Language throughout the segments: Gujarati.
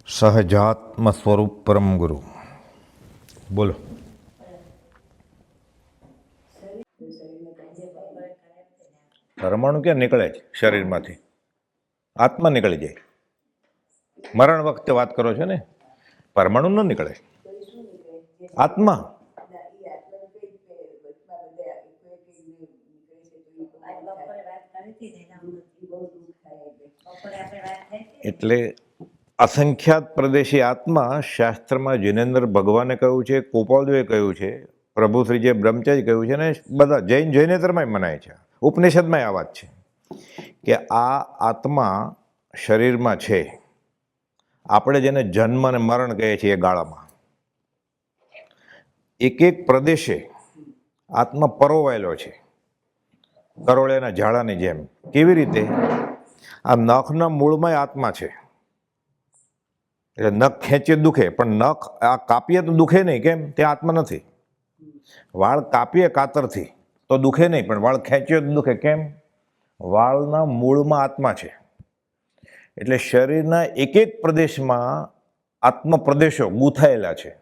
સહજાત્મ સ્વરૂપ પરમ ગુરુ. બોલો. પરમાણુ ક્યાં નીકળે છે શરીરમાંથી? આત્મા નીકળી જાય. મરણ વખતે વાત કરો છો ને? પરમાણુ ન નીકળે, આત્મા. એટલે અસંખ્યાત પ્રદેશી આત્મા શાસ્ત્રમાં જૈનેન્દ્ર ભગવાને કહ્યું છે, ગોપાલદેવે કહ્યું છે, પ્રભુ શ્રીજીએ બ્રહ્મચારી કહ્યું છે, ને બધા જૈનેતરમાં મનાય છે, ઉપનિષદમાં આ વાત છે કે આ આત્મા શરીરમાં છે. આપણે જેને જન્મ અને મરણ કહીએ છીએ એ ગાળામાં એક એક પ્રદેશે આત્મા પરોવાયેલો છે, કરોળિયાના ઝાડાની જેમ. કેવી રીતે? આ નખના મૂળમાં આત્મા છે. એટલે નખ ખેંચીએ દુખે, પણ નખ આ કાપીએ તો દુખે નહીં. કેમ? તે આત્મા નથી. વાળ કાપીએ કાતરથી તો દુખે નહીં, પણ વાળ ખેંચીએ તો દુખે. કેમ? વાળના મૂળમાં આત્મા છે. એટલે શરીરના એક એક પ્રદેશમાં આત્મ પ્રદેશો ગૂંથાયેલા છે.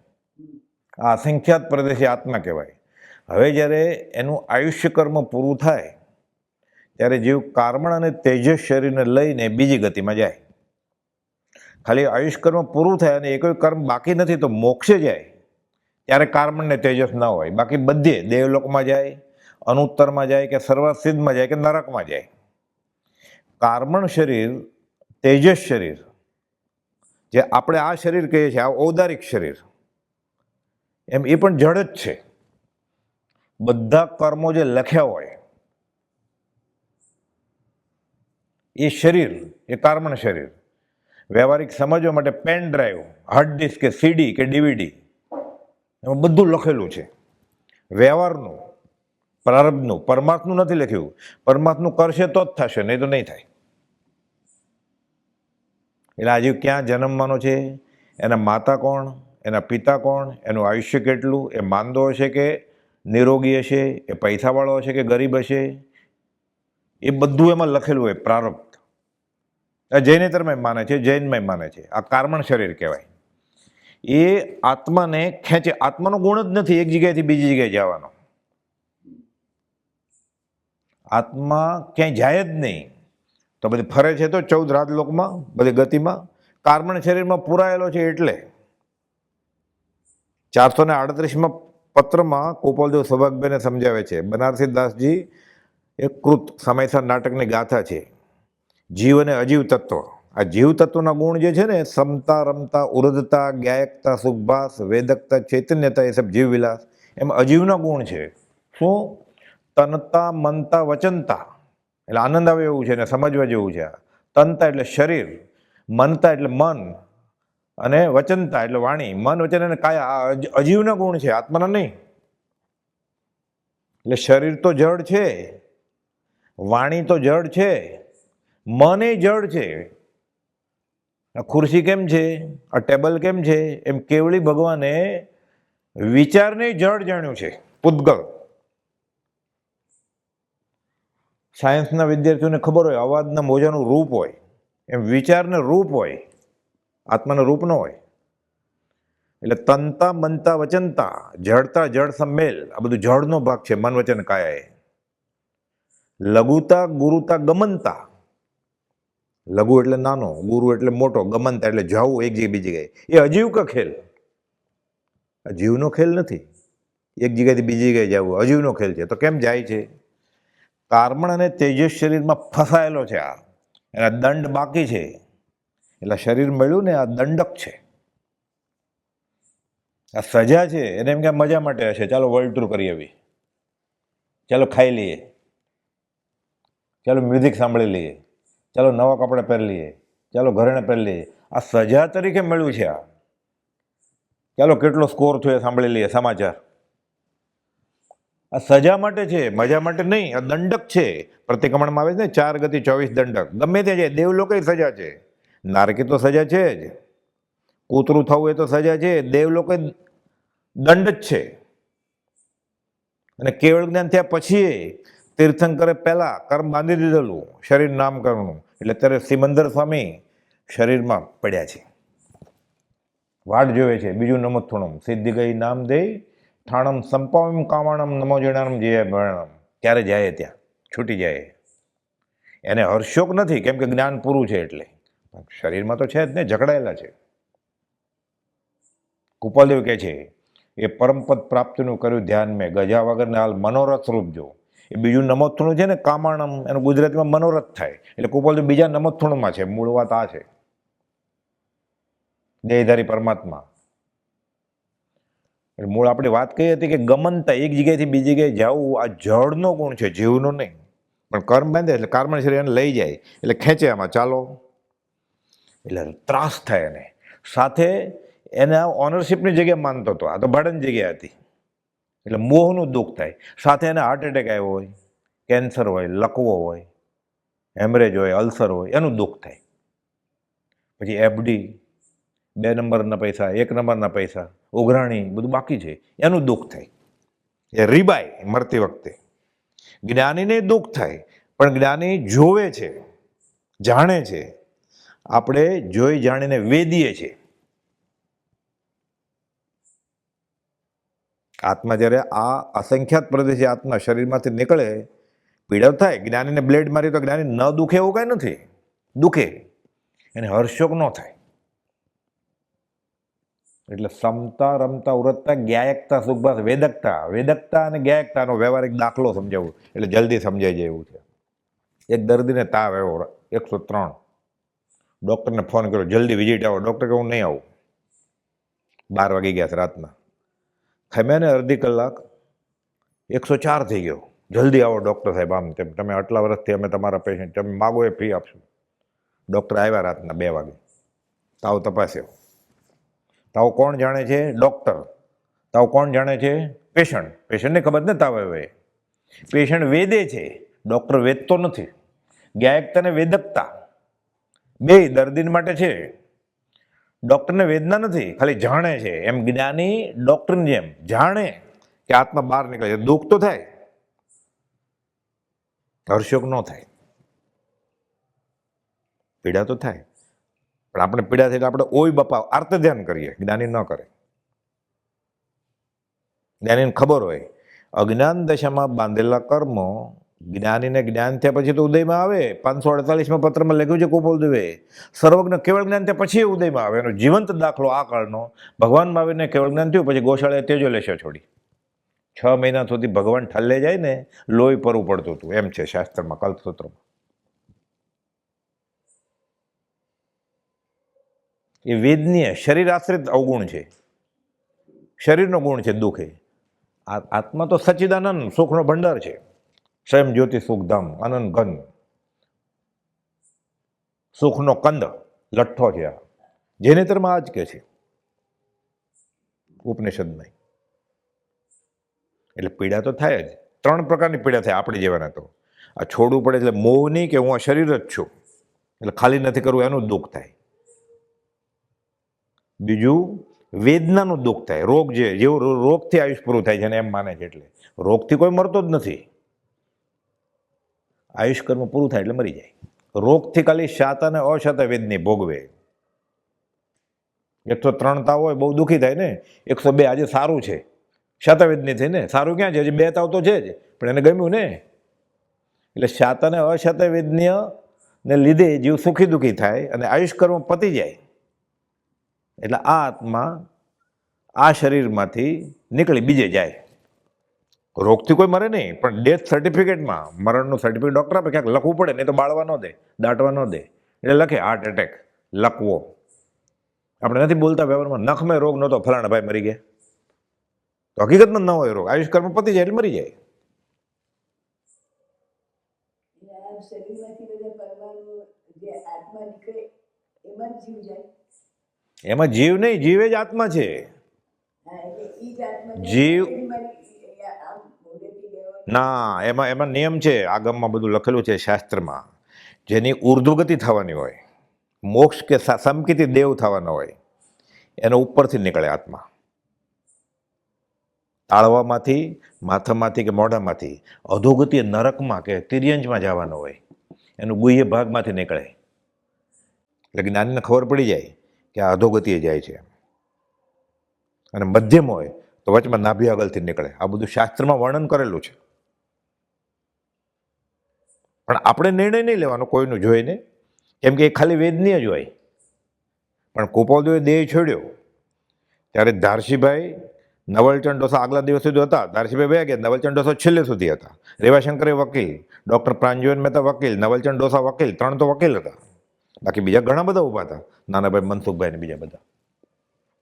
આ અસંખ્યાત પ્રદેશી આત્મા કહેવાય. હવે જ્યારે એનું આયુષ્ય કર્મ પૂરું થાય ત્યારે જીવ કાર્બન અને તેજસ શરીરને લઈને બીજી ગતિમાં જાય. ખાલી આયુષ્કર્મ પૂરું થાય અને એક કર્મ બાકી નથી તો મોક્ષે જાય ત્યારે કાર્બન ને તેજસ ના હોય. બાકી બધે દેવલોકમાં જાય, અનુત્તરમાં જાય, કે સર્વસિદ્ધમાં જાય, કે નરકમાં જાય. કાર્બન શરીર, તેજસ શરીર, જે આપણે આ શરીર કહીએ છીએ, આ ઔદારિક શરીર, એમ એ પણ જડ જ છે. બધા કર્મો જે લખ્યા હોય એ શરીર, એ કાર્બન શરીર. વ્યવહારિક સમજવા માટે પેન ડ્રાઈવ, હાર્ડ ડિસ્ક, કે સીડી, કે ડીવીડી, એમાં બધું લખેલું છે. વ્યવહારનું, પ્રારબ્ધનું. પરમાર્થનું નથી લખ્યું. પરમાર્થનું કરશે તો જ થશે, નહીં તો નહીં થાય. એટલે આજે ક્યાં જન્મવાનો છે, એના માતા કોણ, એના પિતા કોણ, એનું આયુષ્ય કેટલું, એ માંદો હશે કે નિરોગી હશે, એ પૈસાવાળો હશે કે ગરીબ હશે, એ બધું એમાં લખેલું હોય. પ્રારબ્ધ જૈનેતરમાં માને છે, જૈનમાં માને છે. આ કાર્બન શરીર કહેવાય. એ આત્માને ખેંચે. આત્માનો ગુણ જ નથી એક જગ્યાએથી બીજી જગ્યાએ જવાનો. આત્મા ક્યાંય જાય જ નહીં. તો બધી ફરે છે તો 14 રાજલોકમાં, બધી ગતિમાં. કાર્બન શરીરમાં પુરાયેલો છે. એટલે 438માં પત્રમાં ગોપાલદેવ સૌભાગ્યભાઈને સમજાવે છે. બનારસી દાસજી એક કૃત સમયસર નાટકની ગાથા છે, જીવ અને અજીવ તત્વ. આ જીવ તત્વના ગુણ જે છે ને, સમતા, રમતા, ઉર્ધતા, જ્ઞાયકતા, સુખભાસ, વેદકતા, ચૈતન્યતા, એ સબ જીવ વિલાસ. એમ અજીવના ગુણ છે. શું? તનતા, મનતા, વચનતા. એટલે આનંદ આવે એવું છે ને સમજવા જેવું છે. તનતા એટલે શરીર, મનતા એટલે મન, અને વચનતા એટલે વાણી. મન, વચન અને કાયા આ અજીવના ગુણ છે, આત્માના નહીં. એટલે શરીર તો જડ છે, વાણી તો જડ છે, મન એ જડ છે. આ ખુરશી કેમ છે, આ ટેબલ કેમ છે, એમ કેવળી ભગવાને વિચારને જડ જાણ્યું છે, પૂતગલ. સાયન્સના વિદ્યાર્થીઓને ખબર હોય અવાજના મોજાનું રૂપ હોય, એમ વિચારને રૂપ હોય, આત્માનું રૂપ ન હોય. એટલે તનતા, મનતા, વચનતા, જડતા, જડ સંમેલ, આ બધું જડનો ભાગ છે. મન, વચન, કાયા. લઘુતા, ગુરુતા, ગમનતા. લઘુ એટલે નાનો, ગુરુ એટલે મોટો, ગમનતા એટલે જવું એક જગ્યાએ બીજી જગ્યાએ. એ અજીવ કા ખેલ. આ જીવનો ખેલ નથી એક જગ્યાએથી બીજી જગ્યાએ જવું. અજીવનો ખેલ છે. તો કેમ જાય છે? કાર્બન અને તેજસ શરીરમાં ફસાયેલો છે. આ એના દંડ બાકી છે. એટલે શરીર મળ્યું ને, આ દંડક છે, આ સજા છે. એને એમ કે મજા માટે હશે, ચાલો વર્લ્ડ ટૂર કરી આવી, ચાલો ખાઈ લઈએ, ચાલો મ્યુઝિક સાંભળી લઈએ, ચાલો નવા કપડાં પહેરી લઈએ, ચાલો ઘરેણે પહેરી લઈએ. આ સજા તરીકે મળ્યું છે. આ ચાલો કેટલો સ્કોર થયો સાંભળી લઈએ સમાચાર. આ સજા માટે છે, મજા માટે નહીં. આ દંડક છે. પ્રતિક્રમણમાં આવે છે ને 4 ગતિ 24 દંડક. ગમે તે જાય. દેવલોકે સજા છે. નારકી તો સજા છે જ, કૂતરું થવું એ તો સજા છે. દેવલોકે દંડ જ છે. અને કેવળ જ્ઞાન થયા પછી તીર્થંકરે પહેલા કર્મ બાંધી દીધેલું, શરીર નામકરણનું. એટલે અત્યારે સિમંદર સ્વામી શરીરમાં પડ્યા છે. વાટ જોવે છે. બીજું નમથુણમ સિદ્ધિ ગઈ નામ દે ઠાણમ સંપાવમ કામાણમ નમો જણાનમ જય ભણમ. ત્યારે જાય ત્યાં છૂટી જાય. એને હર્ષોક નથી, કેમ કે જ્ઞાન પૂરું છે એટલે. શરીરમાં તો છે જ ને, જકડાયેલા છે. કુપાલદેવ કહે છે એ પરમપદ પ્રાપ્તિનું કર્યું ધ્યાન મેં ગજા વગરને હાલ મનોરથ રૂપ જો. એ બીજું નમોથુણું છે ને કામાણમ, એનું ગુજરાતીમાં મનોરથ થાય. એટલે કુપાલદેવ બીજા નમોથુણમાં છે. મૂળ વાત આ છે, દેહધારી પરમાત્મા. એટલે મૂળ આપણી વાત કઈ હતી કે ગમનતા, એક જગ્યાએથી બીજી જગ્યાએ જવું આ જળનો ગુણ છે, જીવનો નહીં. પણ કર્મ બાંધે એટલે કર્મ શરીર એને લઈ જાય, એટલે ખેંચે આમાં ચાલો, એટલે ત્રાસ થાય એને. સાથે એને ઓનરશિપની જગ્યાએ માનતો હતો, આ તો ભાડાની જગ્યા હતી, એટલે મોહનું દુઃખ થાય. સાથે એને હાર્ટ એટેક આવ્યો હોય, કેન્સર હોય, લકવો હોય, હેમરેજ હોય, અલ્સર હોય, એનું દુઃખ થાય. પછી એફડી, 2 નંબરના પૈસા, 1 નંબરના પૈસા, ઉઘરાણી, બધું બાકી છે, એનું દુઃખ થાય. એ રીબાય મરતી વખતે. જ્ઞાનીને દુઃખ થાય, પણ જ્ઞાની જોવે છે, જાણે છે. આપણે જોઈ જાણીને વેદીએ છીએ. આત્મા જ્યારે આ અસંખ્યાત પ્રદેશી આત્મા શરીરમાંથી નીકળે, પીડા થાય. જ્ઞાનીને બ્લેડ મારી તો જ્ઞાની ન દુખે એવું કાંઈ નથી, દુખે, એને હર્ષોક ન થાય. એટલે સમતા રમતા ઉરતતા જ્ઞાયકતા સુખભાસ વેદકતા. વેદકતા અને જ્ઞાયકતાનો વ્યવહારિક દાખલો સમજાવું એટલે જલ્દી સમજાઈ જાય એવું છે. એક દર્દીને તાવ આવ્યો 103. ડૉક્ટરને ફોન કર્યો, જલ્દી વિઝિટ આવો. ડૉક્ટર કે હું નહીં આવું, 12 વાગી ગયા છે રાતના. ખમ્યા ને અડધી કલાક, 104 થઈ ગયો. જલ્દી આવો ડૉક્ટર સાહેબ, આમ તેમ, તમે આટલા વર્ષથી અમે તમારા પેશન્ટ, તમે માગો એ ફી આપશું. ડૉક્ટર આવ્યા રાતના 2 વાગે, તાવ તપાસ્યો. તાવ કોણ જાણે છે? ડૉક્ટર. તાવ કોણ જાણે છે? પેશન્ટ. પેશન્ટને ખબર ને તાવ આવે. પેશન્ટ વેદે છે, ડૉક્ટર વેદતો નથી. જ્ઞાયકતા ને વેદકતા બે દર્દી માટે છે. ડૉક્ટરને વેદના નથી, ખાલી જાણે છે. એમ જ્ઞાની ડૉક્ટરની જેમ જાણે કે આત્મા બહાર નીકળે છે. દુઃખ તો થાય, હર્ષોક ન થાય. પીડા તો થાય, પણ આપણે પીડા થાય એટલે આપણે ઓય બાપા આર્ત ધ્યાન કરીએ, જ્ઞાની ન કરે. જ્ઞાનીને ખબર હોય અજ્ઞાન દશામાં બાંધેલા કર્મો જ્ઞાનીને જ્ઞાન થયા પછી તો ઉદયમાં આવે. 548માં પત્રમાં લખ્યું છે કુપાલદેવે, સર્વજ્ઞ કેવળ જ્ઞાન થયા પછી ઉદયમાં આવે. એનો જીવંત દાખલો આ કાળનો. ભગવાન મહાવીરને કેવળ જ્ઞાન થયું, પછી ગોશાળાએ તેજો લેશો છોડી. 6 મહિના સુધી ભગવાન ઠલ્લે જાય ને, લોહી પરવું પડતું હતું, એમ છે શાસ્ત્રમાં, કલ્પસૂત્રમાં. એ વેદનીય શરીર આશ્રિત અવગુણ છે, શરીરનો ગુણ છે દુઃખે. આત્મા તો સચ્ચિદાનંદ સુખનો ભંડાર છે. સ્વયં જ્યોતિ સુખધામ આનંદ ઘન, સુખનો કંદ લઠ્ઠો છે આ. જેનેતરમાં આ જ કે છે ઉપનિષદમાં. એટલે પીડા તો થાય જ. 3 પ્રકારની પીડા થાય આપણી જેવાના તો. આ છોડવું પડે એટલે મોહની, કે હું આ શરીર જ છું એટલે ખાલી નથી કરવું, એનું દુઃખ થાય. બીજું વેદનાનું દુઃખ થાય. રોગ જેવું રોગથી આયુષ પૂરું થાય છે ને એમ માને છે. એટલે રોગથી કોઈ મરતો જ નથી, આયુષ કર્મ પૂરું થાય એટલે મરી જાય. રોગથી ખાલી શાત અને અશાત વેદની ભોગવે. 103 તાવ હોય, બહુ દુઃખી થાય ને. 102 આજે સારું છે, શાતાવેદની થઈ ને. સારું ક્યાં છે? હજી 2 તાવ તો છે જ, પણ એને ગમ્યું ને. એટલે શાત અને અશાત વેદનીય ને લીધે જીવ સુખી દુઃખી થાય અને આયુષ કર્મ પતી જાય. એટલે આ આત્મા આ શરીરમાંથી નીકળી બીજે જાય. રોગથી કોઈ મરે નહીં, પણ ડેથ સર્ટિફિકેટમાં મરણનું સર્ટિફિકેટ ડૉક્ટર આપે, ક્યાંક લખવું પડે, નહીં તો બાળવા ન દે, દાટવા ન દે. એટલે લખે હાર્ટ એટેક, લકવો. આપણે નથી બોલતા વ્યવહારમાં, નખમાં રોગ નહોતો, ફલાણા ભાઈ મરી ગયા. તો હકીકતમાં ન હોય રોગ, આયુષ કર્મ પતી જાય એટલે મરી જાય. એમાં જીવ નહીં, જીવ જ આત્મા છે. જીવ ના, એમાં નિયમ છે, આગમમાં બધું લખેલું છે શાસ્ત્રમાં. જેની ઉર્ધ્વગતિ થવાની હોય, મોક્ષ કે સમકિતિ દેવ થવાનો હોય, એનો ઉપરથી નીકળે આત્મા. તાળવામાંથી, માથામાંથી કે મોઢામાંથી અધોગતિ નરકમાં કે તિર્યંજમાં જવાનો હોય, એનું ગુહ્ય ભાગમાંથી નીકળે. એટલે જ્ઞાનીને ખબર પડી જાય કે આ અધોગતિએ જાય છે. અને મધ્યમ હોય તો વચમાં નાભી આગળથી નીકળે. આ બધું શાસ્ત્રમાં વર્ણન કરેલું છે. પણ આપણે નિર્ણય નહીં લેવાનો કોઈનું જોઈને, કેમ કે એ ખાલી વેદનીય જ હોય. પણ કુપોદોએ દેહ છોડ્યો ત્યારે ધારસીભાઈ નવલચંદ ડોસા આગલા દિવસ સુધી હતા. ધારસીભાઈ વયા ગયા, નવલચંદ ડોસા છેલ્લે સુધી હતા. રેવાશંકરે વકીલ, ડૉક્ટર પ્રાંજોન મહેતા વકીલ, નવલચંદ ડોસા વકીલ, 3 તો વકીલ હતા. બાકી બીજા ઘણા બધા ઊભા હતા, નાનાભાઈ મનસુખભાઈ ને બીજા બધા,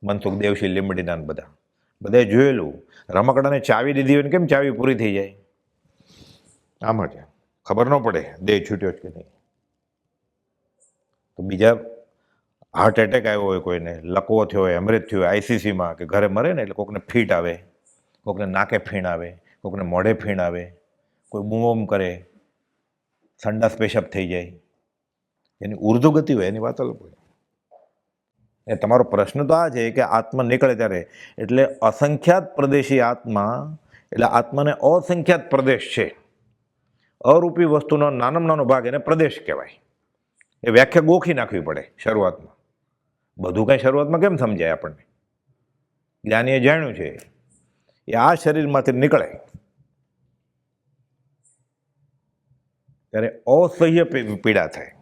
મનસુખ દેવશી લીંબડીના બધા. બધાએ જોયેલું. રમકડાને ચાવી દીધી હોય ને કેમ ચાવી પૂરી થઈ જાય? આમ જ ખબર ન પડે દેહ છૂટ્યો કે નહીં. તો બીજા હાર્ટ એટેક આવ્યો હોય, કોઈને લકવો થયો હોય, હેમરેજ થયો હોય આઈસીસીમાં, કે ઘરે મરે ને એટલે કોઈકને ફીટ આવે, કોઈકને નાકે ફીણ આવે, કોઈકને મોઢે ફીણ આવે, કોઈ બૂમ કરે, સંડાસ પેશાબ થઈ જાય, એની ઉર્ધ્વ ગતિ હોય, એની વાત અલગ હોય. એ તમારો પ્રશ્ન તો આ છે કે આત્મા નીકળે ત્યારે, એટલે અસંખ્યાત પ્રદેશી આત્મા, એટલે આત્માને અસંખ્યાત પ્રદેશ છે. અરૂપી વસ્તુનો નાનામાં નાનો ભાગ એને પ્રદેશ કહેવાય. એ વ્યાખ્યા ગોખી નાખવી પડે શરૂઆતમાં. બધું કાંઈ શરૂઆતમાં કેમ સમજાય આપણને? જ્ઞાનીએ જાણ્યું છે એ આ શરીરમાંથી નીકળે ત્યારે અસહ્ય પીડા થાય.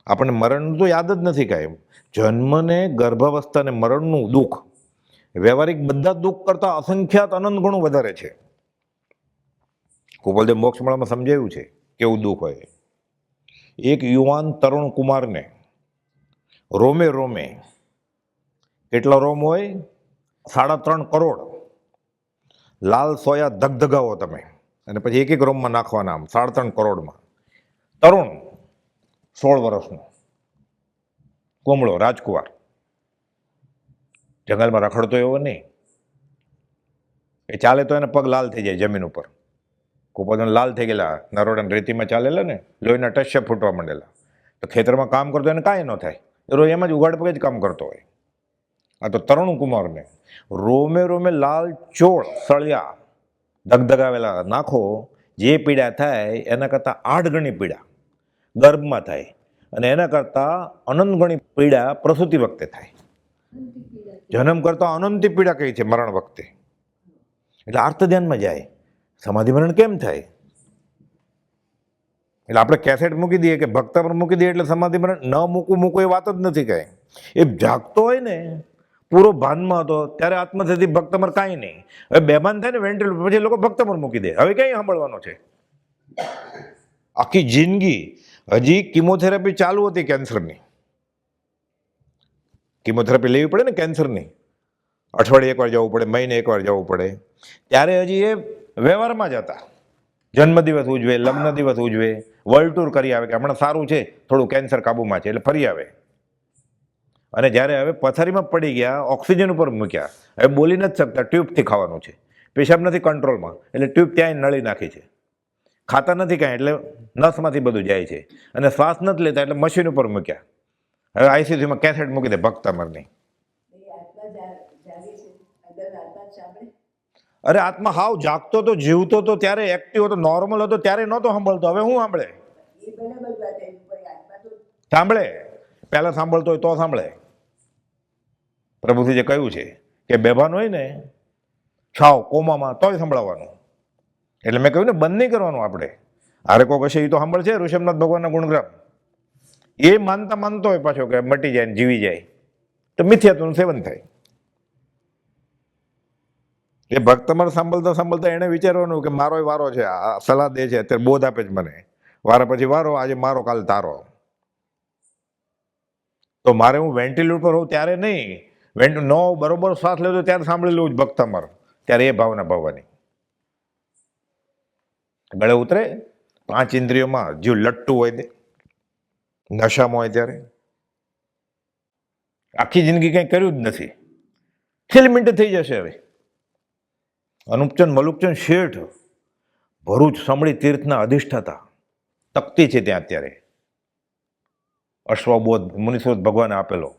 આપણને મરણનું તો યાદ જ નથી કાંઈ. જન્મને, ગર્ભાવસ્થાને, મરણનું દુઃખ વ્યવહારિક બધા દુઃખ કરતાં અસંખ્યાત અનંત ગણું વધારે છે. કુપોલદેવ મોક્ષમાળામાં સમજાયું છે કેવું દુઃખ હોય. એક યુવાન તરુણ કુમારને રોમે રોમે, કેટલા રોમ હોય? 3.5 કરોડ લાલ સોયા ધગધગાવો તમે, અને પછી એક રોમમાં નાખવાના, આમ 3.5 કરોડમાં. તરુણ 16 વર્ષનો કોમળો રાજકુમાર, જંગલમાં રખડતો એવો નહીં. એ ચાલે તો એને પગ લાલ થઈ જાય જમીન ઉપર. કુપોદન લાલ થઈ ગયેલા, નરોડાને રેતીમાં ચાલેલા ને, લોહીના ટસ્યા ફૂટવા માંડેલા. તો ખેતરમાં કામ કરતો એને કાંઈ ન થાય, એ રોજ એમ જ ઉઘાડ પગે જ કામ કરતો હોય. આ તો તરુણ કુમારને રોમે રોમે લાલ ચોળ સળિયા ધગધગાવેલા નાખો, જે પીડા થાય એના કરતાં 8 ગણી પીડા ગર્ભમાં થાય, અને એના કરતાં અનંત ગણી પીડા પ્રસૂતિ વખતે થાય. જન્મ કરતાં અનંતી પીડા કઈ છે મરણ વખતે. એટલે આર્ત ધ્યાનમાં જાય. સમાધિ મરણ કેમ થાય? એટલે આપણે કેસેટ મૂકી દઈએ કે ભક્ત પર મૂકી દઈએ એટલે સમાધિ મરણ ન મૂકવું એ વાત જ નથી કાંઈ. એ જાગતો હોય ને, પૂરો ભાનમાં હતો ત્યારે આત્મસિદ્ધિ ભક્તમર કાંઈ નહીં. હવે બેભાન થાય ને વેન્ટિલેટર, પછી લોકો ભક્તમર મૂકી દે. હવે ક્યાંય સાંભળવાનો છે? આખી જિંદગી હજી કિમોથેરાપી ચાલુ હતી કેન્સરની. કિમોથેરાપી લેવી પડે ને કેન્સરની, અઠવાડિયે એકવાર જવું પડે, મહિને એકવાર જવું પડે. ત્યારે હજી એ વ્યવહારમાં જ હતા. જન્મદિવસ ઉજવે, લગ્ન દિવસ ઉજવે, વર્લ્ડ ટૂર કરી આવે કે હમણાં સારું છે, થોડું કેન્સર કાબૂમાં છે એટલે ફરી આવે. અને જ્યારે હવે પથારીમાં પડી ગયા, ઓક્સિજન ઉપર મૂક્યા, હવે બોલી નથી શકતા, ટ્યુબથી ખાવાનું છે, પેશાબ નથી કંટ્રોલમાં એટલે ટ્યુબ ત્યાં નળી નાખી છે, ખાતા નથી કાંઈ એટલે નસમાંથી બધું જાય છે, અને શ્વાસ નથી લેતા એટલે મશીન ઉપર મૂક્યા. હવે આઈસીયુમાં કેસેટ મૂકી દે ભક્તમરની. અરે આત્મા હાવ જાગતો તો, જીવતો તો, ત્યારે એક્ટિવ હતો, નોર્મલ હતો, ત્યારે નહોતો સાંભળતો. હવે હું સાંભળે? સાંભળે. પહેલા સાંભળતો હોય તો સાંભળે. પ્રભુથી જે કહ્યું છે કે બેભાન હોય ને, છાવ કોમામાં, તોય સંભળાવવાનું. એટલે મેં કહ્યું ને, બંધ નહીં કરવાનું આપણે. હારે કોક હશે એ તો સાંભળશે ઋષભનાથ ભગવાનના ગુણગ્રામ. એ માનતા માનતો હોય પાછો કે મટી જાય ને જીવી જાય, તો મિથ્યાત્વનું સેવન થાય. એ ભક્તમર સાંભળતા સાંભળતા એને વિચારવાનું કે મારો વારો છે, આ સલાહ દે છે, અત્યારે બોધ આપે છે મને, વારા પછી વારો, આજે મારો કાલ તારો. તો મારે હું વેન્ટિલેટર પર હોઉં ત્યારે નહીં, નો બરોબર શ્વાસ લેતો ત્યારે સાંભળી લઉં જ ભક્તમર. ત્યારે એ ભાવના ભાવવાની ગળે ઉતરે. 5 ઇન્દ્રિયોમાં જીવ લટ્ટુ હોય તે નશામાં હોય ત્યારે આખી જિંદગી કંઈ કર્યું જ નથી, છેલ્લી મિનિટે થઈ જશે. હવે અનુપચંદ મલુકચંદ શેઠ ભરૂચ સમળી તીર્થના અધિષ્ઠાતા, તકતી છે ત્યાં અત્યારે, અશ્વબોધ મુનિશોધ ભગવાને આપેલો.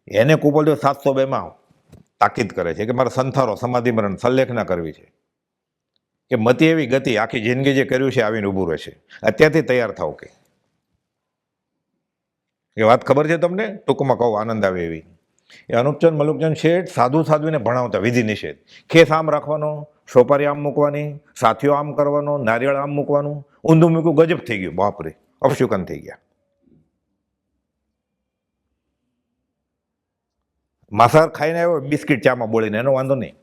એને કુપોલદેવ 702માં તાકીદ કરે છે કે મારે સંથારો, સમાધિ મરણ, સંલેખના કરવી છે, કે મતિ એવી ગતિ આખી જિંદગી જે કર્યું છે આવીને ઊભું રહેશે, અત્યારથી તૈયાર થાવ. કે એ વાત ખબર છે તમને? ટૂંકમાં કહું, આનંદ આવે એવી. એ અનુપચંદ મલુકચંદ શેઠ સાધુ સાધ્વીને ભણાવતા વિધિ નિષેધ. ખેસ આમ રાખવાનો, સોપારી આમ મૂકવાની, સાથીઓ આમ કરવાનો, નારિયેળ આમ મૂકવાનું. ઊંધું મૂક્યું, ગજબ થઈ ગયું, બાપરે, અપશુકન થઈ ગયા. માંસાહાર ખાઈને આવ્યો હોય, બિસ્કિટ ચામાં બોળીને, એનો વાંધો નહીં.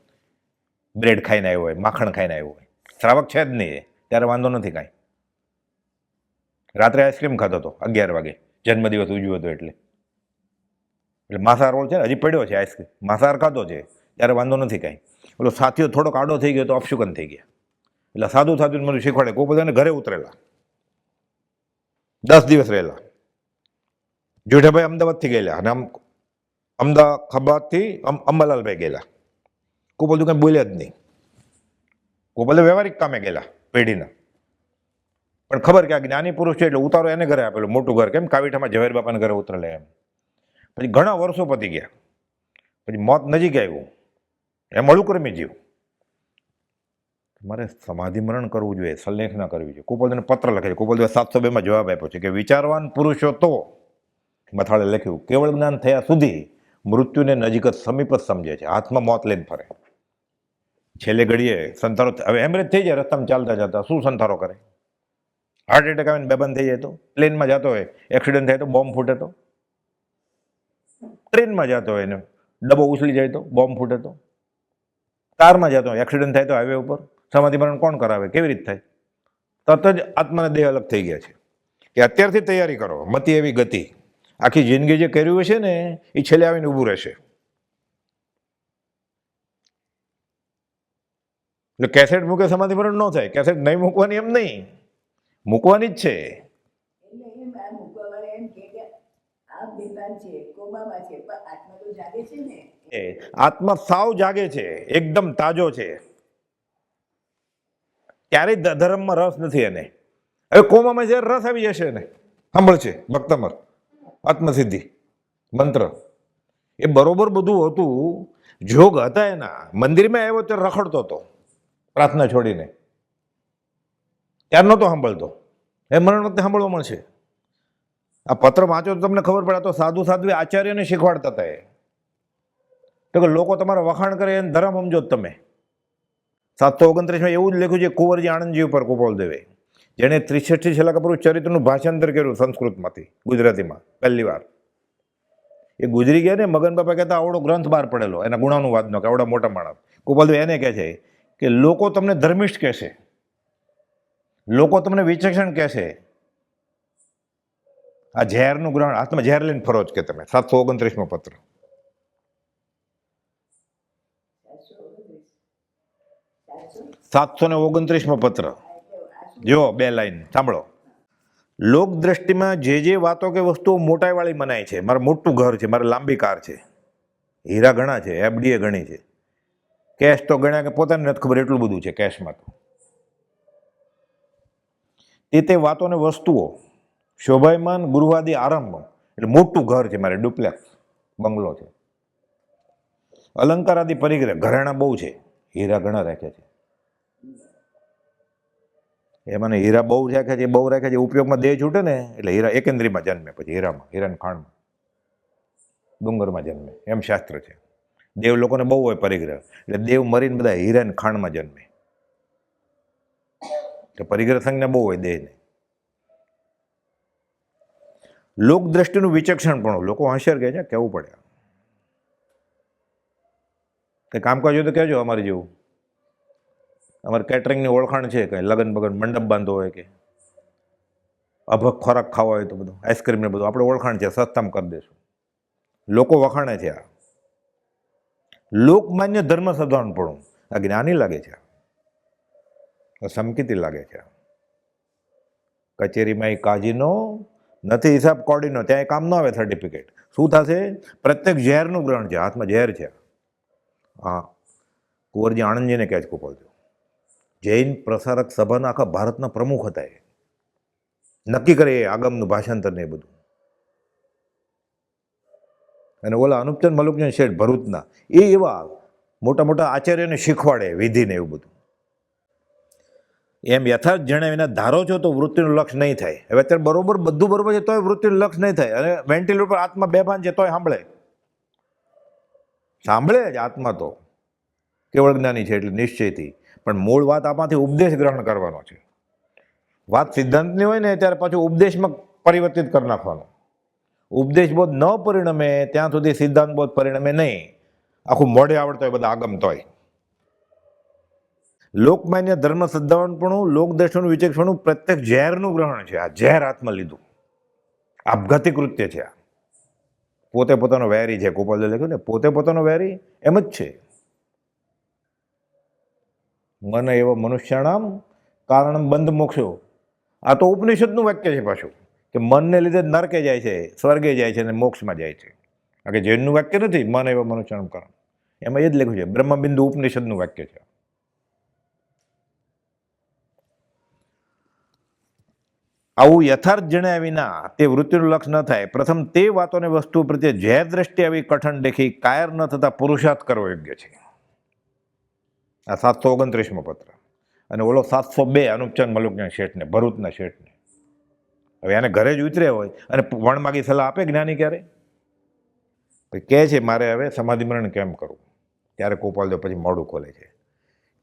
બ્રેડ ખાઈને આવ્યો હોય, માખણ ખાઈને આવ્યો હોય, શ્રાવક છે જ નહીં ત્યારે વાંધો નથી કાંઈ. રાત્રે આઈસ્ક્રીમ ખાતો હતો 11 વાગે, જન્મદિવસ ઉજવ્યો હતો એટલે માંસાહાર રોલ છે ને, હજી પડ્યો છે આઈસ્ક્રીમ, માંસાહાર ખાધો છે ત્યારે વાંધો નથી કાંઈ. ઓલો સાથીઓ થોડોક આડો થઈ ગયો તો અપશુકન થઈ ગયા. એટલે સાધુ સાધુ મને શીખવાડે, કોઈ બધાને ઘરે ઉતરેલા, 10 દિવસ રહેલા. જોઠાભાઈ અમદાવાદથી ગયેલા અને અમદાવાદથી અંબાલાલભાઈ ગયેલા. કોઈ બધું કંઈ બોલ્યા જ નહીં. કોઈ બધે વ્યવહારિક કામે ગયેલા પેઢીના. પણ ખબર કે આ જ્ઞાની પુરુષ છે એટલે ઉતારો એને ઘરે આપેલું, મોટું ઘર, કેમ કાવીઠામાં ઝવેર બાપાને ઘરે ઉતરેલા એમ. પછી ઘણા વર્ષો પતી ગયા, પછી મોત નજીક આવ્યું, એમ અળુકર્મી જીવ. મારે સમાધિ મરણ કરવું જોઈએ, સલ્લેખ ના કરવી જોઈએ. કુપોલદેવને પત્ર લખે છે, કુપોલદેવે 702 જવાબ આપ્યો છે કે વિચારવાન પુરુષો તો, મથાળે લખ્યું, કેવળ જ્ઞાન થયા સુધી મૃત્યુને નજીક જ સમીપ જ સમજે છે, હાથમાં મોત લઈને ફરે. છેલ્લે ઘડીએ સંથારો, હવે એમરેજ થઈ જાય રસ્તામાં ચાલતા જતા, શું સંથારો કરે? હાર્ટ એટેક આવીને બેભાન થઈ જાય તો, પ્લેનમાં જતો હોય એક્સિડન્ટ થાય તો, બોમ્બ ફૂટે તો, ટ્રેનમાં જતો હોય ને ડબ્બો ઉછળી જાય તો, બોમ્બ ફૂટે તો, કારમાં જતો હોય એક્સિડન્ટ થાય તો હાઈવે ઉપર, સમાધિ મરણ કોણ કરાવે? કેવી રીતે થાય? તરત જ આત્માના દેહ અલગ થઈ ગયા છે. કે અત્યારથી તૈયારી કરો, મતિ એવી ગતિ. આખી જિંદગી જે કર્યું હશે ને એ છેલ્લે આવીને ઊભું રહેશે. એટલે કેસેટ મૂકે સમાધિ મરણ ન થાય. કેસેટ નહીં મૂકવાની એમ નહીં, મૂકવાની જ છે. આત્મા સાવ જાગે છે, એકદમ તાજો છે, ક્યારેય ધર્મમાં રસ નથી એને. હવે કોમામાં જયારે રસ આવી જશે ને, સાંભળશે ભક્તમર આત્મસિદ્ધિ મંત્ર, એ બરોબર બધું હતું, જોગ હતા એના. મંદિરમાં આવ્યો ત્યારે રખડતો હતો પ્રાર્થના છોડીને, ત્યાર નહોતો સાંભળતો. એ મરણ વખતે સાંભળવા મળશે. આ પત્ર વાંચો તો તમને ખબર પડે. તો સાધુ સાધ્વી આચાર્યને શીખવાડતા હતા એ, તો કે લોકો તમારા વખાણ કરે એને ધર્મ સમજો તમે. 729 એવું જ લખ્યું છે કુંવરજી આણંદજી ઉપર કુપોલદેવે, જેણે 63 છેલ્લા કપરું ચરિત્રનું ભાષાંતર કર્યું સંસ્કૃતમાંથી ગુજરાતીમાં પહેલી વાર. એ ગુજરી ગયા ને, મગન બાપા કહેતા આવડો ગ્રંથ બહાર પડેલો, એના ગુણાનુવાદનો, કે આવડા મોટા માણસ. કુપોલદેવ એને કહે છે કે લોકો તમને ધર્મિષ્ઠ કહેશે, લોકો તમને વિચક્ષણ કહેશે. આ ઝેરનું ગ્રહણ, હાથમાં ઝેર લઈને ફરો જ કે તમે. 729 પત્ર. સાતસો 729 પત્ર જો 2 લાઈન સાંભળો. લોક દ્રષ્ટિમાં જે વાતો કે વસ્તુઓ મોટાઈવાળી મનાય છે, મારે મોટું ઘર છે, મારે લાંબી કાર છે, હીરા ઘણા છે, એફડીએ ઘણી છે, કેશ તો ગણ્યા કે પોતાને નથી ખબર એટલું બધું છે કેશમાં તો. તે વાતોને વસ્તુઓ શોભાયમાન ગૃહવાદી આરંભ, એટલે મોટું ઘર છે મારે, ડુપ્લેક્સ બંગલો છે, અલંકાર આદિ પરિગ્રહ, ઘરેણા બહુ છે, હીરા ઘણા રાખ્યા છે. એમાં હીરા બહુ રાખ્યા છે, બહુ રાખ્યા છે, ઉપયોગમાં દેહ છૂટે ને એટલે હીરા એકેન્દ્રીમાં જન્મે, પછી હીરાની ખાણમાં, ડુંગરમાં જન્મે, એમ શાસ્ત્ર છે. દેવ લોકોને બહુ હોય પરિગ્રહ, એટલે દેવ મરીને બધા હીરાની ખાણમાં જન્મે. તો પરિગ્રહ સંજ્ઞા બહુ હોય દેહને. લોક દ્રષ્ટિનું વિચક્ષણ પણ, લોકો હોશિયાર કહે છે, કહેવું પડે. કે કામકાજ હોય તો કહેજો અમારે જેવું. અમારે કેટરિંગની ઓળખાણ છે, કંઈ લગ્ન બગન મંડપ બાંધવો હોય કે અભક ખોરાક ખાવા હોય તો બધું આઈસ્ક્રીમ ને બધું આપણે ઓળખાણ છે, સસ્તામાં કરી દઈશું. લોકો વખાણે છે. આ લોકમાન્ય ધર્મ સધારણપણું, આ જ્ઞાની લાગે છે, સમકીતી લાગે છે. કચેરીમાં એ કાજીનો નથી હિસાબ કોડીનો, ત્યાં કામ ન આવે સર્ટિફિકેટ. શું થશે? પ્રત્યેક ઝેરનું ગ્રહણ છે, હાથમાં ઝેર છે. હા, કુંવરજી આણંદજીને કહે છે કુપોલદેવ. જૈન પ્રસારક સભાના આખા ભારતના પ્રમુખ હતા. એ નક્કી કરે એ આગમનું ભાષાંતર ને એ બધું. અને ઓલા અનુપચંદ મલુકચંદ શેઠ ભરૂચના, એ એવા મોટા મોટા આચાર્યને શીખવાડે વિધિને એવું બધું. એમ યથાર્થ જણાવીને ધારો છો તો વૃત્તિનું લક્ષ નહીં થાય. હવે અત્યારે બરોબર બધું બરોબર છે તોય વૃત્તિનું લક્ષ નહીં થાય. અને વેન્ટિલેટર પર આત્મા બેભાન છે તોય સાંભળે. સાંભળે જ આત્મા તો કેવળ જ્ઞાની છે એટલે નિશ્ચયથી, પણ મૂળ વાત આમાંથી ઉપદેશ ગ્રહણ કરવાનો છે. વાત સિદ્ધાંતની હોય ને ત્યારે પાછું ઉપદેશમાં પરિવર્તિત કરી નાખવાનો. ઉપદેશ બોધ ન પરિણમે ત્યાં સુધી સિદ્ધાંત બોધ પરિણમે નહીં. આખું મોઢે આવડતો હોય બધા આગમતો હોય. લોકમાન્ય ધર્મ સદ્ધાવનપણું, લોકદર્શનનું વિચક્ષણું પ્રત્યક્ષ ઝેરનું ગ્રહણ છે. આ ઝેર હાથમાં લીધું, આપઘાતી કૃત્ય છે. આ પોતે પોતાનો વેરી છે. ગોપાલે લખ્યું ને, પોતે પોતાનો વેરી એમ જ છે. મન એવ મનુષ્યાણામ કારણ બંધ મોક્ષો. આ તો ઉપનિષદનું વાક્ય છે પાછું, કે મનને લીધે નરકે જાય છે, સ્વર્ગે જાય છે અને મોક્ષમાં જાય છે. આ કે જૈનનું વાક્ય નથી. મન એવ મનુષ્યાણામ કારણ, એમાં એ જ લખ્યું છે. બ્રહ્મબિંદુ ઉપનિષદનું વાક્ય છે. આવું યથાર્થ જણ્યા વિના તે વૃત્તિનું લક્ષ ન થાય. પ્રથમ તે વાતોને વસ્તુ પ્રત્યે ઝેર દ્રષ્ટિ આવી કઠણ દેખી કાયર ન થતા પુરુષાર્થ કરવો યોગ્ય છે. આ 729મો પત્ર. અને ઓલો 702 અનુપચંદ મલુકના શેઠને, ભરૂચના શેઠને. હવે આને ઘરે જ ઉતર્યા હોય અને વણમાગી સલાહ આપે જ્ઞાની ક્યારે? કહે છે મારે હવે સમાધિમરણ કેમ કરવું? ત્યારે ગોપાલદેવ પછી મોઢું ખોલે છે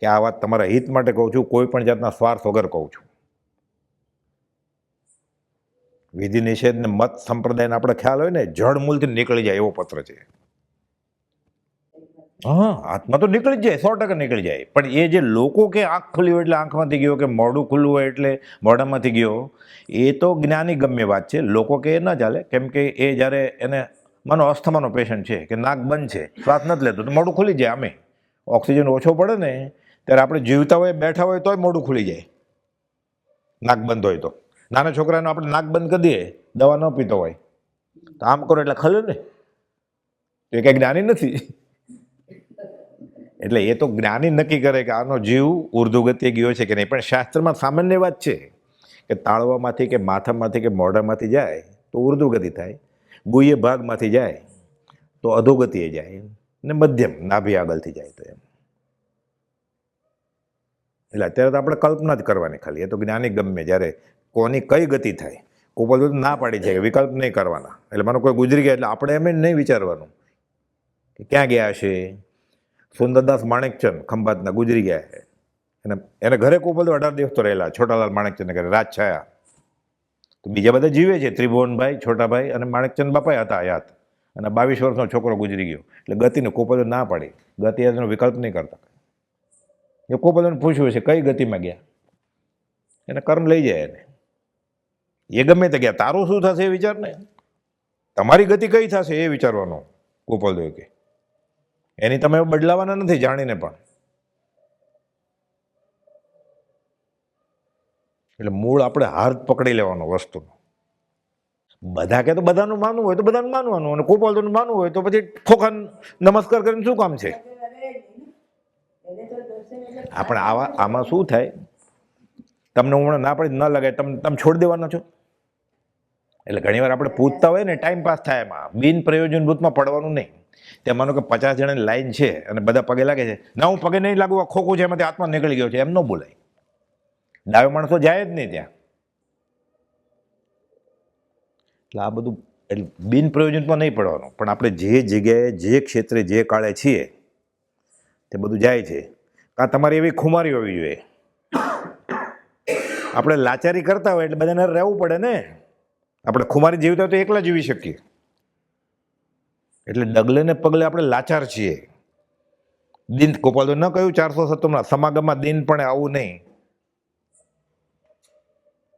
કે આ વાત તમારા હિત માટે કહું છું, કોઈ પણ જાતના સ્વાર્થ વગર કહું છું. વિધિ નિષેધ ને મત સંપ્રદાયને આપણે ખ્યાલ હોય ને, જળ મૂળથી નીકળી જાય એવો પત્ર છે. હા, આત્મા તો નીકળી જ જાય, 100% નીકળી જાય. પણ એ જે લોકો કે આંખ ખુલ્લી હોય એટલે આંખમાંથી ગયો, કે મોઢું ખુલ્લું હોય એટલે મોઢામાંથી ગયો, એ તો જ્ઞાની ગમ્ય વાત છે. લોકો કે એ ના ચાલે. કેમ કે એ જ્યારે એને માનો અસ્થમાનો પેશન્ટ છે કે નાક બંધ છે, શ્વાસ નથી લેતો, તો મોઢું ખુલી જાય. આમે ઓક્સિજન ઓછો પડે ને ત્યારે આપણે જીવતા હોય, બેઠા હોય તોય મોઢું ખુલી જાય, નાક બંધ હોય તો. નાના છોકરાને આપણે નાક બંધ કરી દઈએ, દવા ન પીતો હોય તો આમ કરો એટલે ખલે ને. એ કંઈ જ્ઞાની નથી. એટલે એ તો જ્ઞાની નક્કી કરે કે આનો જીવ ઉર્ધ્વ ગતિએ ગયો છે કે નહીં. પણ શાસ્ત્રમાં સામાન્ય વાત છે કે તાળવામાંથી કે માથામાંથી કે મોઢામાંથી જાય તો ઉર્ધ્વ ગતિ થાય, ગુહ્ય ભાગમાંથી જાય તો અધોગતિએ જાય, ને મધ્યમ નાભી આગળથી જાય તો એમ. એટલે અત્યારે તો આપણે કલ્પના જ કરવાની ખાલી. એ તો જ્ઞાની ગમે જ્યારે કોની કઈ ગતિ થાય. ગોપાલ ના પાડી છે કે વિકલ્પ નહીં કરવાના. એટલે માનો કોઈ ગુજરી ગયા એટલે આપણે એમ નહીં વિચારવાનું કે ક્યાં ગયા છે. સુંદરદાસ માણેકચંદ ખંભાતના ગુજરી ગયા છે, એને ઘરે ગોપાલ 18 દિવસ તો રહેલા, છોટાલાલ માણેકચંદને ઘરે રાજછાયા. તો બીજા બધા જીવે છે, ત્રિભુવનભાઈ, છોટાભાઈ અને માણેકચંદ બાપાએ હતા હયાત. અને 22 વર્ષનો છોકરો ગુજરી ગયો. એટલે ગતિને ગોપાલ ના પાડી, ગતિ એનો વિકલ્પ નહીં કરતા. એ ગોપાલને પૂછ્યું છે કઈ ગતિમાં ગયા, એને કર્મ લઈ જાય. એને એ ગમે તે ગયા, તારું શું થશે એ વિચાર ને, તમારી ગતિ કઈ થશે એ વિચારવાનું. ગોપાલદેવ કે એની તમે બદલાવાના નથી જાણીને પણ. એટલે મૂળ આપણે હાથ પકડી લેવાનો વસ્તુનો. બધા કે તો બધાનું માનવું હોય તો બધાનું માનવાનું, અને ગોપાલદેવનું માનવું હોય તો પછી ખોખા નમસ્કાર કરીને શું કામ છે? આપણે આમાં શું થાય, તમને હમણાં ના પડી ન લગાય, તમે છોડી દેવાના છો. એટલે ઘણીવાર આપણે પૂછતા હોય ને, ટાઈમ પાસ થાય એમાં, બિન પ્રયોજનભૂતમાં પડવાનું નહીં. ત્યાં માનો કે 50 જણાની લાઈન છે અને બધા પગે લાગે છે, ના હું પગે નહીં લાગુ, આ ખોખું છે, એમાંથી આત્મા નીકળી ગયો છે, એમ ન બોલાય. ડાયો માણસો જાય જ નહીં ત્યાં. એટલે આ બધું એટલે બિન પ્રયોજનમાં નહીં પડવાનું. પણ આપણે જે જગ્યાએ, જે ક્ષેત્રે, જે કાળે છીએ તે બધું જાય છે. કાં તમારી એવી ખુમારી હોવી જોઈએ. આપણે લાચારી કરતા હોય એટલે બધાને રહેવું પડે ને. આપણે ખુમારી જીવતા હોય તો એકલા જીવી શકીએ. એટલે ડગલે ને પગલે આપણે લાચાર છીએ. દિન ગોપાલ ન કહ્યું 457 સમાગમમાં દિન પણ આવું નહીં.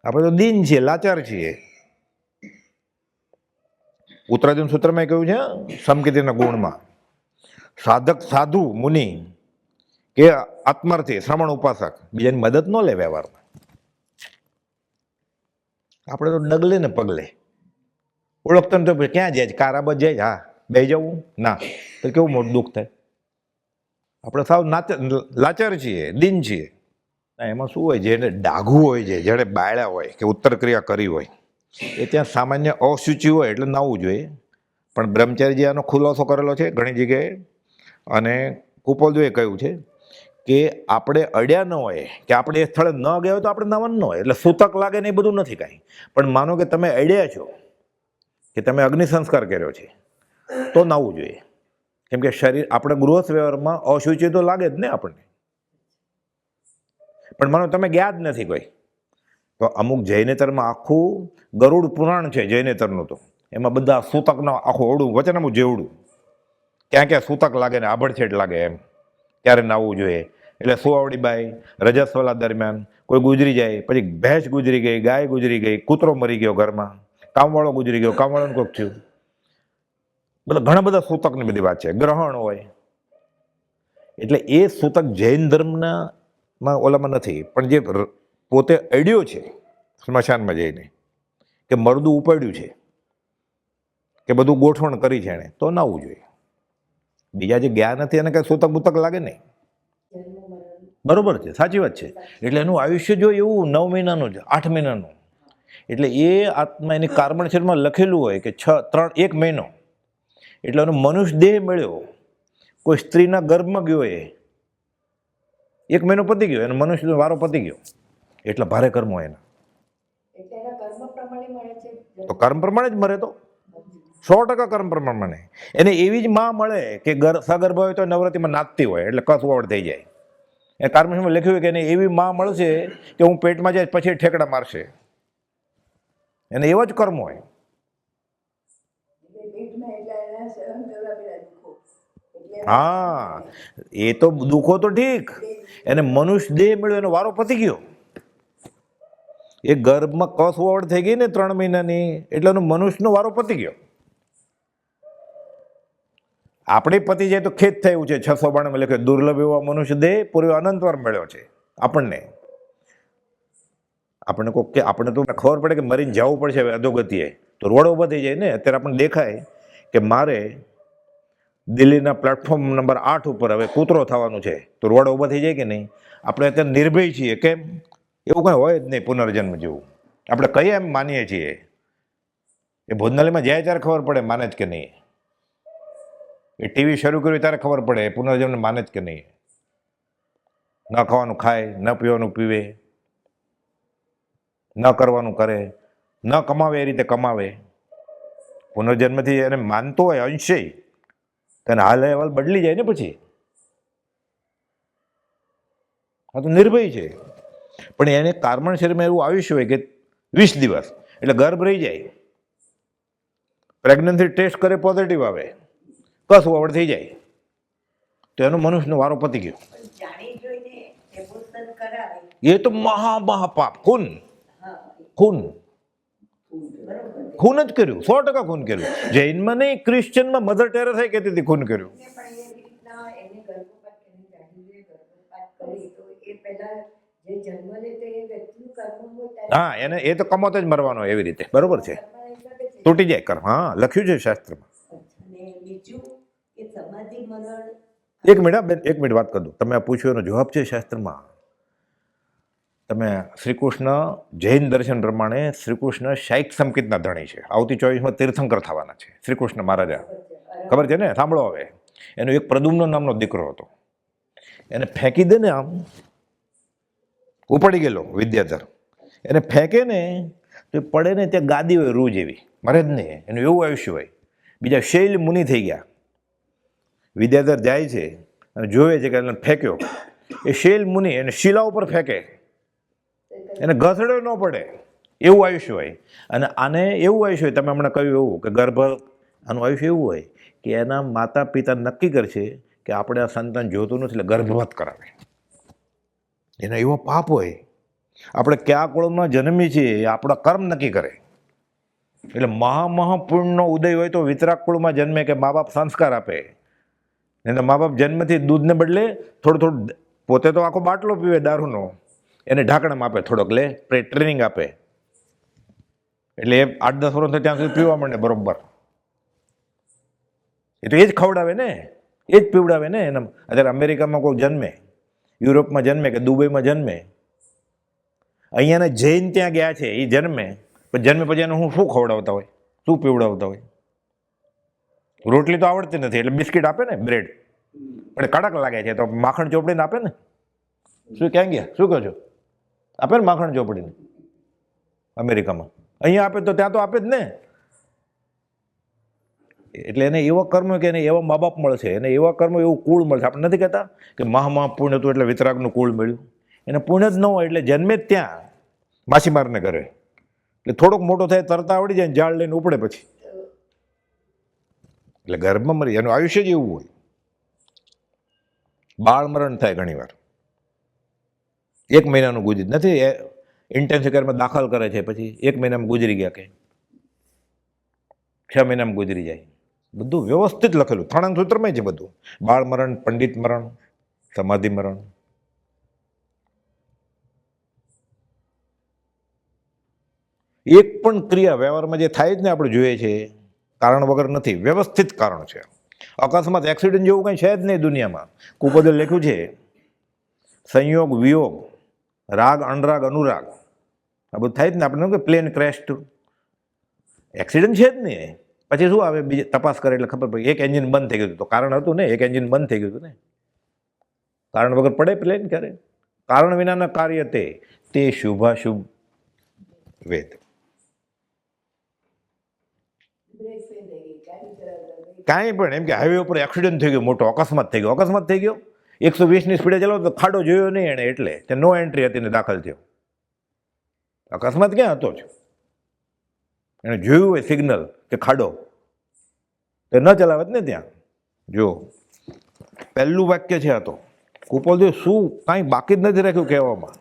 આપણે તો દિન છીએ, લાચાર છીએ. ઉત્તરાધીન સૂત્રમાં કહ્યું છે સમકીર્તિના ગુણમાં, સાધક સાધુ મુનિ કે આત્માર્થી શ્રમણ ઉપાસક બીજાની મદદ ન લે વ્યવહારમાં. આપણે તો ડગલે ને પગલે ઓળખતા તો ક્યાં જાય, કારાબત જાય, હા બે જવું ના, તો કેવું મોટું દુઃખ થાય. આપણે સાવ લાચાર છીએ, દિન છીએ. એમાં શું હોય, જેને ડાઘું હોય છે, જેને બાળ્યા હોય કે ઉત્તર ક્રિયા કરી હોય, એ ત્યાં સામાન્ય અશુચિ હોય એટલે નાવું જોઈએ. પણ બ્રહ્મચારીજી આનો ખુલાસો કરેલો છે ઘણી જગ્યાએ. અને ગોપાલદેવે કહ્યું છે કે આપણે અડ્યા ન હોય, કે આપણે એ સ્થળે ન ગયા હોય તો આપણે નાવાનું ન હોય. એટલે સૂતક લાગે ને એ બધું નથી કાંઈ. પણ માનો કે તમે અડ્યા છો, કે તમે અગ્નિ સંસ્કાર કર્યો છે, તો નાવું જોઈએ. કેમ કે શરીર આપણે ગૃહસ્થ વ્યવહારમાં અશુચિ તો લાગે જ ને આપણને. પણ માનો તમે ગયા જ નથી કોઈ, તો અમુક જૈનેતરમાં આખું ગરુડ પુરાણ છે જૈનેતરનું, તો એમાં બધા સૂતકના આખું ઓળું વચનામું જેવડું, ક્યાં ક્યાં સૂતક લાગે ને આભડછેટ લાગે એમ ત્યારે નાવું જોઈએ. એટલે સુવાવડી બાઈ રજસ્વલા દરમિયાન કોઈ ગુજરી જાય, પછી ભેંસ ગુજરી ગઈ, ગાય ગુજરી ગઈ, કૂતરો મરી ગયો ઘરમાં, કામવાળો ગુજરી ગયો, કામવાળાનું કોઈક થયું, બધા ઘણા બધા સૂતકની બધી વાત છે. ગ્રહણ હોય એટલે એ સૂતક જૈન ધર્મના ઓલામાં નથી, પણ જે પોતે અડ્યો છે સ્મશાનમાં જઈને કે મરદું ઉપાડ્યું છે કે બધું ગોઠવણ કરી છે એણે, તો નાવું જોઈએ. બીજા જે ગયા નથી એને કઈ સૂતક બૂતક લાગે નહીં. બરોબર છે, સાચી વાત છે. એટલે એનું આયુષ્ય જો એવું 9 મહિનાનું છે, 8 મહિનાનું, એટલે એ આત્મા એની કાર્બન શરીરમાં લખેલું હોય કે 1 મહિનો, એટલે એનો મનુષ્ય દેહ મળ્યો, કોઈ સ્ત્રીના ગર્ભમાં ગયો, એ 1 મહિનો પતી ગયો, એનો મનુષ્યનો વારો પતી ગયો, એટલે ભારે કર્મ હોય એના. તો કર્મ પ્રમાણે જ મરે, તો 100% કર્મ પ્રમાણે. એને એવી જ માં મળે કે સગર્ભ હોય તો નવરાત્રિમાં નાચતી હોય એટલે કસવાવડ થઈ જાય. એ કર્મમાં લખ્યું હોય કે એને એવી માં મળશે કે હું પેટમાં જાય પછી ઠેકડા મારશે, એને એવા જ કર્મ હોય. હા, એ તો દુઃખો તો ઠીક, એને મનુષ્ય દેહ મળ્યો, એનો વારો પતી ગયો. એ ગર્ભમાં કસવાવડ થઈ ગઈ ને 3 મહિનાની, એટલે એનો મનુષ્યનો વારો પતી ગયો. આપણે પતિ જાય તો ખેત થયું છે. 692 લખે દુર્લભ એવા મનુષ્ય દેહ પૂર્વે અનંતવાર મળ્યો છે આપણને. આપણને કોઈ કે આપણને તો ખબર પડે કે મરીને જવું પડશે અધોગતિએ, તો રોડ ઊભા થઈ જાય ને. અત્યારે આપણને દેખાય કે મારે દિલ્હીના પ્લેટફોર્મ નંબર 8 ઉપર હવે કૂતરો થવાનું છે, તો રોડ ઊભા થઈ જાય કે નહીં? આપણે અત્યારે નિર્ભય છીએ. કેમ? એવું કંઈ હોય જ નહીં પુનર્જન્મ જેવું. આપણે કહીએ એમ માનીએ છીએ. એ ભોજનાલયમાં જાય ત્યારે ખબર પડે માને જ કે નહીં. એ ટીવી શરૂ કર્યું ત્યારે ખબર પડે પુનર્જન્મ માને જ કે નહીં. ન ખાવાનું ખાય, ન પીવાનું પીવે, ન કરવાનું કરે, ન કમાવે એ રીતે કમાવે. પુનર્જન્મથી એને માનતો હોય અંશે, તેને હાલ અહેવાલ બદલી જાય ને પછી. હા, તો નિર્ભય છે. પણ એને કાર્બન શરીરમાં એવું આયુષ્ય હોય કે 20 દિવસ, એટલે ગર્ભ રહી જાય. પ્રેગ્નન્સી ટેસ્ટ કરે, પોઝિટિવ આવે, કસવાવડ થઈ જાય, તો એનો મનુષ્યનો વારો પતી ગયો. એ તો મહાપાપ, ખૂન જ કર્યું, 100% ખૂન કર્યું. જૈનમાં નહીં, ક્રિશ્ચનમાં મધર ટેરેસા કહેતી હતી ખૂન કર્યું. હા, એને એ તો કમોત જ મરવાનો એવી રીતે. બરોબર છે, તૂટી જાય કર્મ. હા, લખ્યું છે શાસ્ત્રમાં. એક મિનિટ વાત કરું. તમે આ પૂછ્યું એનો જવાબ છે શાસ્ત્રમાં. તમે શ્રીકૃષ્ણ જૈન દર્શન પ્રમાણે શ્રીકૃષ્ણ શાઇક સંકિતના ધણી છે. આવતી 24માં તીર્થંકર થવાના છે શ્રીકૃષ્ણ મહારાજા. ખબર છે ને? સાંભળો હવે. એનો એક પ્રદ્યુમ્ન નામનો દીકરો હતો. એને ફેંકી દે ને, આમ ઉપાડી ગયેલો વિદ્યાધર. એને ફેંકે ને તો પડે ને ત્યાં ગાદી હોય રૂ જેવી, મરે જ નહીં. એનું એવું આયુષ્ય હોય. બીજા શૈલ મુનિ થઈ ગયા. વિદ્યાધર જાય છે અને જોવે છે કે એને ફેંક્યો. એ શૈલ મુનિ એને શિલા ઉપર ફેંકે, એને ઘસડ્યો ન પડે, એવું આયુષ્ય હોય. અને આને એવું આયુષ્ય હોય, તમે હમણાં કહ્યું એવું કે ગર્ભ, આનું આયુષ્ય એવું હોય કે એના માતા પિતા નક્કી કરશે કે આપણે આ સંતાન જોતું નથી એટલે ગર્ભપાત કરાવે. એના એવો પાપ હોય. આપણે કયા કુળમાં જન્મી છીએ એ આપણા કર્મ નક્કી કરે. એટલે મહાપુણ્યનો ઉદય હોય તો વિતરાક કુળમાં જન્મે કે મા બાપ સંસ્કાર આપે. એને મા બાપ જન્મથી દૂધને બદલે થોડું પોતે તો આખો બાટલો પીવે દારૂનો, એને ઢાંકણામાં આપે થોડોક, લે ટ્રેનિંગ આપે. એટલે એ 8-10 વર્ષ ત્યાં સુધી પીવા માંડે બરોબર. એ તો એ જ ખવડાવે ને, એ જ પીવડાવે ને. એના અત્યારે અમેરિકામાં કોઈ જન્મે, યુરોપમાં જન્મે કે દુબઈમાં જન્મે, અહીંયાના જૈન ત્યાં ગયા છે, એ જન્મે, પણ જન્મે પછી એને શું ખવડાવતા હોય, શું પીવડાવતા હોય? રોટલી તો આવડતી નથી એટલે બિસ્કિટ આપે ને, બ્રેડ, પણ કડક લાગે છે તો માખણ ચોપડીને આપે ને. શું ક્યાં ગયા? શું કહો છો? આપે ને માખણ ચોપડીને અમેરિકામાં. અહીંયા આપે તો ત્યાં તો આપે જ ને. એટલે એને એવા કર્મ કે એને એવા મા બાપ મળશે, એને એવા કર્મ એવું કુળ મળશે. આપણે નથી કહેતા કે મહા પુણ્ય હતું એટલે વિતરાગનું કુળ મળ્યું. એને પુણ્ય જ ન હોય એટલે જન્મે જ ત્યાં માછીમારને કરે, એટલે થોડોક મોટો થાય તરતા આવડી જાય, જાળ લઈને ઉપડે પછી એટલે ગર્ભમાં મરી. એનું આયુષ્ય જ એવું હોય. બાળ મરણ થાય ઘણીવાર. 1 મહિનાનું ગુજરી નથી, ઇન્ટેન્સિવ કેરમાં દાખલ કરે છે, પછી 1 મહિનામાં ગુજરી ગયા, કે 6 મહિનામાં ગુજરી જાય. બધું વ્યવસ્થિત લખેલું, થાણાંગ સૂત્રમાં છે બધું. બાળ મરણ, પંડિત મરણ, સમાધિ મરણ. એક પણ ક્રિયા વ્યવહારમાં જે થાય જ ને આપણે જોઈએ છે કારણ વગર નથી, વ્યવસ્થિત કારણ છે. અકસ્માત એક્સિડન્ટ જેવું કંઈ છે જ નહીં દુનિયામાં. કુપોદે લખ્યું છે સંયોગ વિયોગ, રાગ અનરાગ અનુરાગ, આ બધું થાય જ ને. આપણે કે પ્લેન ક્રેશ થયું, એક્સિડન્ટ છે જ નહીં. પછી શું આવે, બીજી તપાસ કરે એટલે ખબર પડી એક એન્જિન બંધ થઈ ગયું. તો કારણ હતું ને, એક એન્જિન બંધ થઈ ગયું હતું ને. કારણ વગર પડે પ્લેન ક્યારે? કારણ વિનાના કાર્ય તે શુભાશુભ વેદ. કાંઈ પણ એમ કે હાઈવે ઉપર એક્સિડન્ટ થઈ ગયો, મોટો અકસ્માત થઈ ગયો. અકસ્માત થઈ ગયો, 120ની સ્પીડે ચલાવો તો ખાડો જોયો નહીં એણે, એટલે તે નો એન્ટ્રી હતી ને દાખલ થયો. અકસ્માત ક્યાં હતો જ? એણે જોયું હોય સિગ્નલ કે ખાડો, તો ન ચલાવત ને ત્યાં. જો પહેલું વાક્ય છે આ તો. કુપોલદેવ શું કાંઈ બાકી જ નથી રાખ્યું કહેવામાં.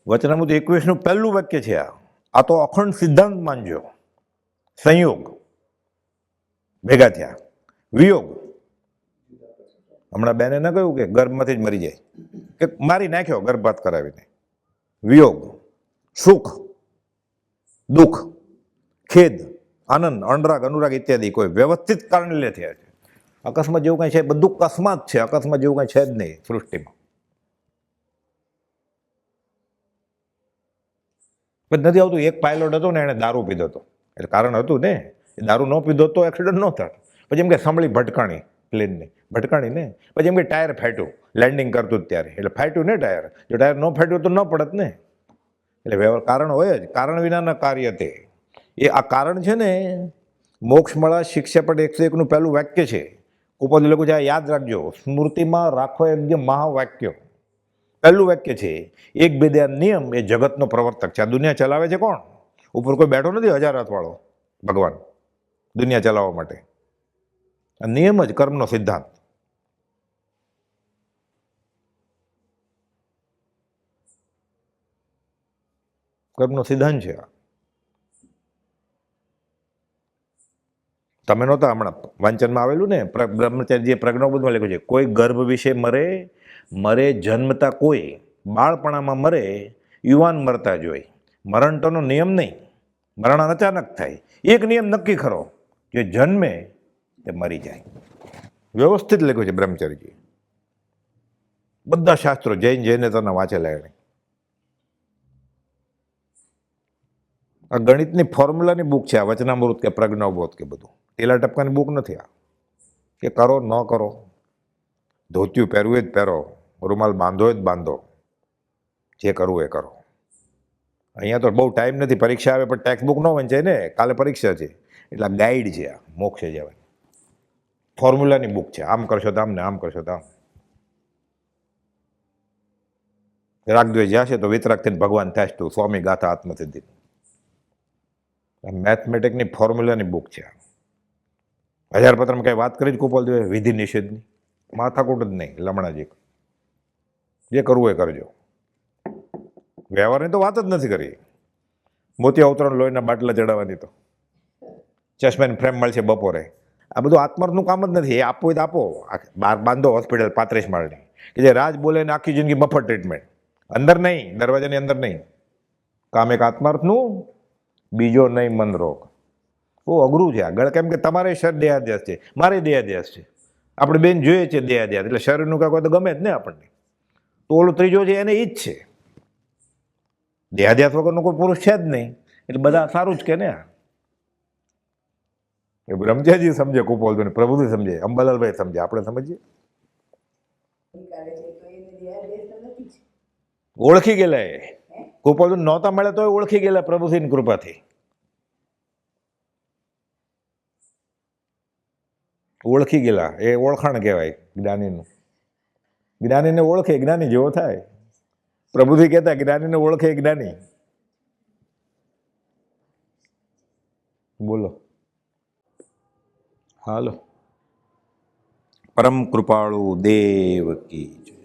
વચનામૃત 21નું પહેલું વાક્ય છે આ. આ તો અખંડ સિદ્ધાંત માનજો. સંયોગ ભેગા થયા, વિયોગ હમણાં બેને ન કહ્યું કે ગર્ભમાંથી જ મરી જાય, કે મારી નાખ્યો ગર્ભપાત કરાવીને. વિયોગ સુખ દુઃખ, ખેદ આનંદ, અનરાગ અનુરાગ ઇત્યાદિ કોઈ વ્યવસ્થિત કારણે લે થયા છે. અકસ્માત જેવું કાંઈ છે, બધું અકસ્માત છે. અકસ્માત જેવું કાંઈ છે જ નહીં સૃષ્ટિમાં. નથી આવતું. એક પાયલોટ હતો ને, એણે દારૂ પીધો હતો, એટલે કારણ હતું ને. એ દારૂ ન પીધો તો એક્સિડન્ટ ન થાય. પછી એમ કે સંભળી ભટકાણી પ્લેનની, ભટકાણી ને. પછી એમ કે ટાયર ફાટ્યું લેન્ડિંગ કરતું જ ત્યારે, એટલે ફાટ્યું ને ટાયર. જો ટાયર ન ફાટ્યું તો ન પડત ને. એટલે વ્યવહાર કારણ હોય જ, કારણ વિનાના કાર્ય તે. એ આ કારણ છે ને. મોક્ષ મળા શિક્ષાપટ 101નું પહેલું વાક્ય છે. ઉપર લખ્યું છે, યાદ રાખજો, સ્મૃતિમાં રાખો એકદમ મહાવાક્ય. પહેલું વાક્ય છે. એક બેદા નિયમ એ જગતનો પ્રવર્તક છે. આ દુનિયા ચલાવે છે કોણ? ઉપર કોઈ બેઠો નથી 1000 હાથવાળો, ભગવાન દુનિયા ચલાવવા માટે. આ નિયમ જ કર્મનો સિદ્ધાંત. કર્મનો સિદ્ધાંત છે આ. તમે નહોતા હમણાં વાંચનમાં આવેલું ને, બ્રહ્મચારી પ્રજ્ઞાબોધમાં લખ્યું છે, કોઈ ગર્ભ વિશે મરે જન્મતા, કોઈ બાળપણામાં મરે, યુવાન મરતા જોઈ. મરણ તોનો નિયમ નહીં, મરણ અચાનક થાય. એક નિયમ નક્કી ખરો, જે જન્મે તે મરી જાય. વ્યવસ્થિત લખ્યું છે બ્રહ્મચારીજી. બધા શાસ્ત્રો જૈન તને વાંચેલા એણે. આ ગણિતની ફોર્મ્યુલાની બુક છે આ વચનામૃત કે પ્રજ્ઞાબોધ કે બધું. ટેલા ટપકાની બુક નથી આ, કે કરો ન કરો, ધોતિયું પહેરવું જ પહેરો, રૂમાલ બાંધો જ બાંધો, જે કરવું એ કરો. અહીંયા તો બહુ ટાઈમ નથી, પરીક્ષા આવે પણ ટેક્સ્ટ બુક ન વંચાય ને. કાલે પરીક્ષા છે એટલે ગાઈડ છે આ, મોક્ષે જવાની ફોર્મ્યુલાની બુક છે. આમ કરશો તો આમ ને આમ કરશો તો આમ. રાગદ્વેષ જશે તો વિતરાગ થઈને ભગવાન થાય તું, સ્વામી ગાથા આત્મસિદ્ધિ. મેથમેટિકની ફોર્મ્યુલાની બુક છે. 1000 પત્રમાં કઈ વાત કરી જ કુપોલદેવે વિધિ નિષેધની? માથાકૂટ જ નહીં, લમણાજી. જે કરવું એ કરજો. વ્યવહારની તો વાત જ નથી કરી. મોતી અવતરણ લોહીના બાટલા ચડાવવાની તો ચશ્માની ફ્રેમ મળશે બપોરે. આ બધું આત્માર્થનું કામ જ નથી. એ આપવું હોય તો આપો. બહાર બાંધો હોસ્પિટલ 35 માળની, કે જે રાજ બોલે ને આખી જિંદગી મફત ટ્રીટમેન્ટ. અંદર નહીં, દરવાજાની અંદર નહીં. કામ એક આત્માર્થનું, બીજો નહીં મન રોગ. બહુ અઘરું છે આગળ, કેમ કે તમારે શરીર દેહાદ્યાસ છે, મારે દેહાદ્યાસ છે. આપણે બેન જોઈએ છે દેહાદ્યાસ, એટલે શરીરનું કાંઈ તો ગમે જ ને આપણને. તો ઓલો ત્રીજો છે એને ઈ જ છે. દેહાદ્યાસ વગરનો કોઈ પુરુષ છે જ નહીં, એટલે બધા સારું જ કે ને. એ બ્રહ્મચારી સમજે, કુપોલભાઈ પ્રભુજી સમજે, અંબાલાલભાઈ સમજે, આપણે સમજીએ. ઓળખી ગયેલા એ કુપોલભાઈ નહોતા મળે તો ઓળખી ગયેલા પ્રભુજીની કૃપાથી. ઓળખી ગયેલા, એ ઓળખાણ કહેવાય જ્ઞાનીનું. જ્ઞાનીને ઓળખે જ્ઞાની જેવો થાય. પ્રભુજી કહેતા જ્ઞાનીને ઓળખે જ્ઞાની. બોલો. હાલો. પરમ કૃપાળુ દેવ કી જય.